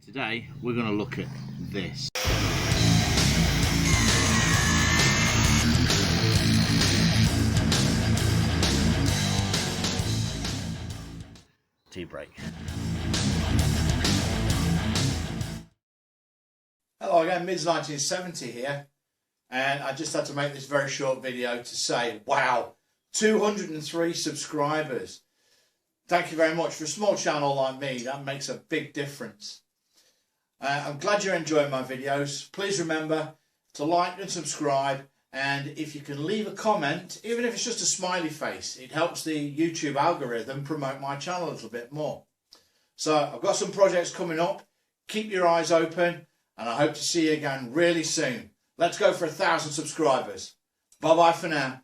Today we're going to look at this. Tea break. Hello again, Mids 1970 here, and I just had to make this very short video to say, wow, 203 subscribers. Thank you very much. For a small channel like me, that makes a big difference. I'm glad you're enjoying my videos. Please remember to like and subscribe, and if you can leave a comment, even if it's just a smiley face, it helps the YouTube algorithm promote my channel a little bit more. So I've got some projects coming up. Keep your eyes open, and I hope to see you again really soon. Let's go for 1,000 subscribers. Bye bye for now.